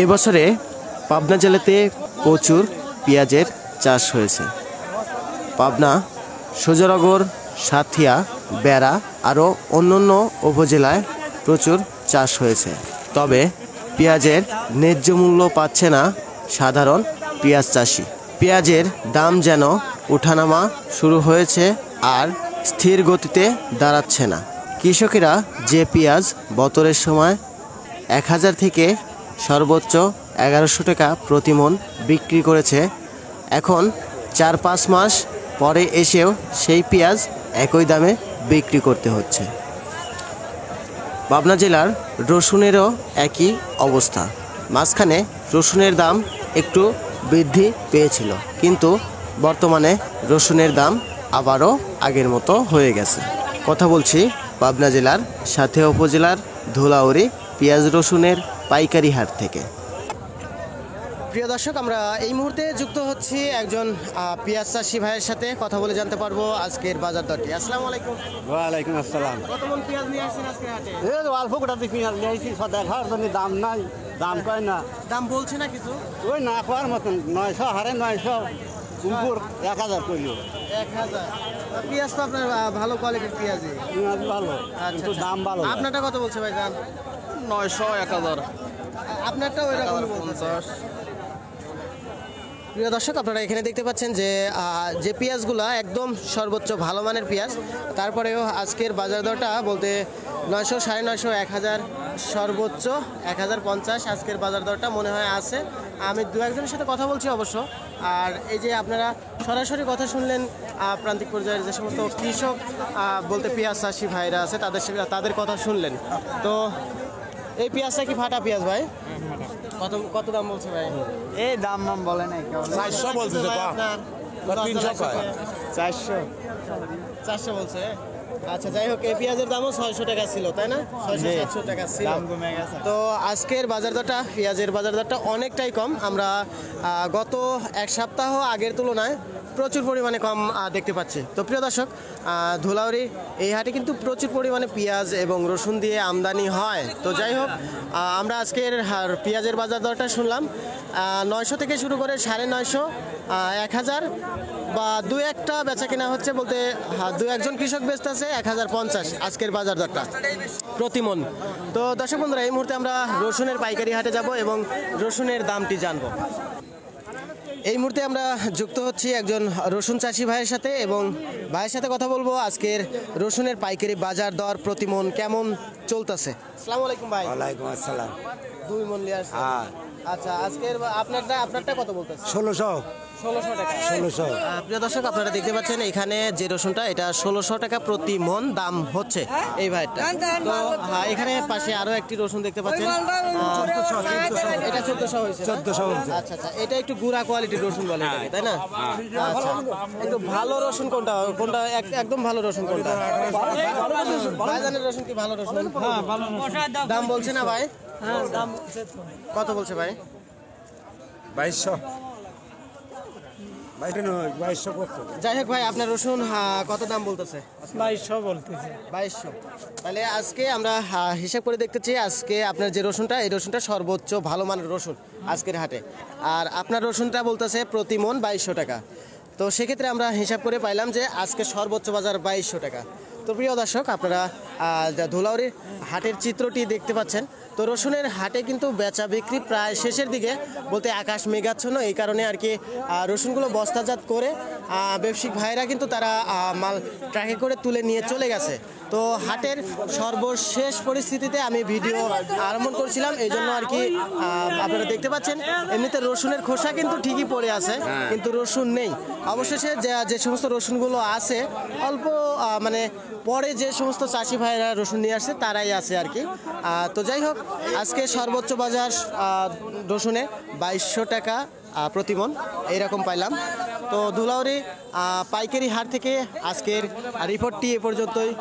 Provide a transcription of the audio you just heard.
এবছরে পাবনা জেলাতে প্রচুর পেঁয়াজের চাষ হয়েছে। পাবনা, সজরাগর, সাথিয়া, বেড়া আরও অন্যান্য উপজেলায় প্রচুর চাষ হয়েছে। তবে পেঁয়াজের ন্যায্য মূল্য পাচ্ছে না সাধারণ পেঁয়াজ চাষি। পেঁয়াজের দাম যেন ওঠানামা শুরু হয়েছে আর স্থির গতিতে দাঁড়াচ্ছে না। কৃষকেরা যে পেঁয়াজ বতরের সময় 1000 থেকে সর্বোচ্চ 1100 টাকা প্রতি মণ বিক্রি করেছে, এখন 4-5 মাস পরে এসেও সেই পেঁয়াজ একই দামে বিক্রি করতে হচ্ছে। পাবনা জেলার রসুনেরও একই অবস্থা। মাঝখানে রসুনের দাম একটু বৃদ্ধি পেয়েছিল, কিন্তু বর্তমানে রসুনের দাম আবারও আগের মতো হয়ে গেছে। কথা বলছি পাবনা জেলার সাথিয়া উপজেলার ধুলাউড়ি পেঁয়াজ রসুনের পাইকারি হাট থেকে। প্রিয় দর্শক, আমরা এই মুহূর্তে যুক্ত হচ্ছি একজন পেঁয়াজ চাষি ভাইয়ের সাথে। কথা বলে জানতে পারবো আজকের বাজার দরটি। আসসালামু আলাইকুম। ওয়ালাইকুম আসসালাম। কত মণ পেঁয়াজ নিয়ে আসছেন আজকে হাটে? এই অল্প কোটা দিয়ে পেঁয়াজ নিয়ে আসছি, দেখার জন্য দাম নাই, দাম কয় না। দাম বলছে না কিছু? ওই না খাওয়ার মতন 900 হারে 900 উপর 1000 করলো। 1000 পেঁয়াজ তো আপনার ভালো কোয়ালিটির পেঁয়াজই। পেঁয়াজ ভালো, কিন্তু দাম ভালো না। আপনারটা কত বলছে ভাই? দাম 900 1000 আপনারটা ওই রকম বলছে। 50। প্রিয় দর্শক, আপনারা এখানে দেখতে পাচ্ছেন যে পেঁয়াজগুলো একদম সর্বোচ্চ ভালো মানের পেঁয়াজ, তারপরেও আজকের বাজার দরটা বলতে 900, 950, 1000, সর্বোচ্চ 1050 আজকের বাজার দরটা মনে হয় আছে। আমি দু একজনের সাথে কথা বলছি অবশ্য। আর এই যে আপনারা সরাসরি কথা শুনলেন প্রান্তিক পর্যায়ের যে সমস্ত কৃষক বলতে পেঁয়াজ চাষি ভাইরা আছে তাদের কথা শুনলেন। তো এই পেঁয়াজটা কি ফাটা পেঁয়াজ ভাই? কত কত দাম বলছে ভাই? এই দাম বলে নাই, 400 বলছে ভাই আপনার 300 কয়। 400 বলছে। আচ্ছা, যাই হোক, এই পেঁয়াজের দামও 600 টাকা ছিল, তাই না? 600-700 টাকা ছিল। দাম কমে গেছে। তো আজকের বাজার দরটা, পেঁয়াজের বাজার দরটা অনেকটাই কম। আমরা গত এক সপ্তাহ আগের তুলনায় প্রচুর পরিমাণে কম দেখতে পাচ্ছি। তো প্রিয় দর্শক, ধুলাউড়ি এই হাটে কিন্তু প্রচুর পরিমাণে পেঁয়াজ এবং রসুন দিয়ে আমদানি হয়। তো যাই হোক, আমরা আজকের পেঁয়াজের বাজার দরটা শুনলাম 900 থেকে শুরু করে 950, 1000 বা দু একটা বেচা কেনা হচ্ছে বলতে দু একজন কৃষক বেচতেছে 1050 আজকের বাজার দরটা প্রতি মণ। তো দর্শক বন্ধুরা, এই মুহূর্তে আমরা রসুনের পাইকারি হাটে যাব এবং রসুনের দামটি জানবো। এই মুহূর্তে আমরা যুক্ত হচ্ছি একজন রসুন চাষি ভাইয়ের সাথে এবং ভাইয়ের সাথে কথা বলবো আজকের রসুনের পাইকারি বাজার দর প্রতি মণ কেমন চলতেছে। আসসালামু আলাইকুম ভাই। ওয়ালাইকুম আসসালাম। 2 মণ নিয়ে আসছেন? হ্যাঁ। আচ্ছা, আজকের আপনারটা কত বলতেছে? 1600 টাকা। 1600। প্রিয় দর্শক, আপনারা দেখতে পাচ্ছেন এখানে যে রসুনটা, এটা 1600 টাকা প্রতি মণ দাম হচ্ছে এই ভাইটা। তো এখানে পাশে আরো একটি রসুন দেখতে পাচ্ছেন, এটা 1400 হয়েছে। 1400 হয়েছে। আচ্ছা আচ্ছা, এটা একটু গুড়া কোয়ালিটির রসুন বলে এটাকে, তাই না? আচ্ছা, একটু ভালো রসুন কোনটা? একদম ভালো রসুন কোনটা? ভাইজানের রসুন কি ভালো রসুন? দাম বলছে না ভাই? দাম কত বলছে ভাই? 2200। যাই হোক ভাই, আপনার রসুন কত দাম বলতেছে? 2200 বলতেছে। 2200। তাহলে আজকে আমরা হিসাব করে দেখতেছি, আজকে আপনার যে রসুনটা, এই রসুনটা সর্বোচ্চ ভালো মানের রসুন আজকের হাটে। আর আপনার রসুনটা বলতেছে প্রতি মণ 2200 টাকা। তো সেক্ষেত্রে আমরা হিসাব করে পাইলাম যে আজকে সর্বোচ্চ বাজার 2200 টাকা। তো প্রিয় দর্শক, আপনারা ধুলাউড়ির হাটের চিত্রটি দেখতে পাচ্ছেন। তো রসুনের হাটে কিন্তু বেচা বিক্রি প্রায় শেষের দিকে, বলতে আকাশ মেঘাচ্ছন্ন, এই কারণে আর কি রসুনগুলো বস্তাজাত করে ব্যবসায়িক ভাইরা কিন্তু তারা মাল ট্রাকে করে তুলে নিয়ে চলে গেছে। তো হাটের সর্বশেষ পরিস্থিতিতে আমি ভিডিও আরম্ভ করছিলাম, এই জন্য আর কি আপনারা দেখতে পাচ্ছেন। এমনিতে রসুনের খোসা কিন্তু ঠিকই পড়ে আছে, কিন্তু রসুন নেই। অবশেষে যে সমস্ত রসুনগুলো আছে অল্প মানে পরে যে সমস্ত চাষি ভাইরা রসুন নিয়ে আসছে তারাই আছে আর কি। তো যাই হোক, আজকে সর্বোচ্চ বাজার রসুনে 2200 টাকা প্রতি মণ এইরকম পাইলাম। তো ধুলাউড়ি পাইকারি হাট থেকে আজকের রিপোর্টটি এ পর্যন্তই।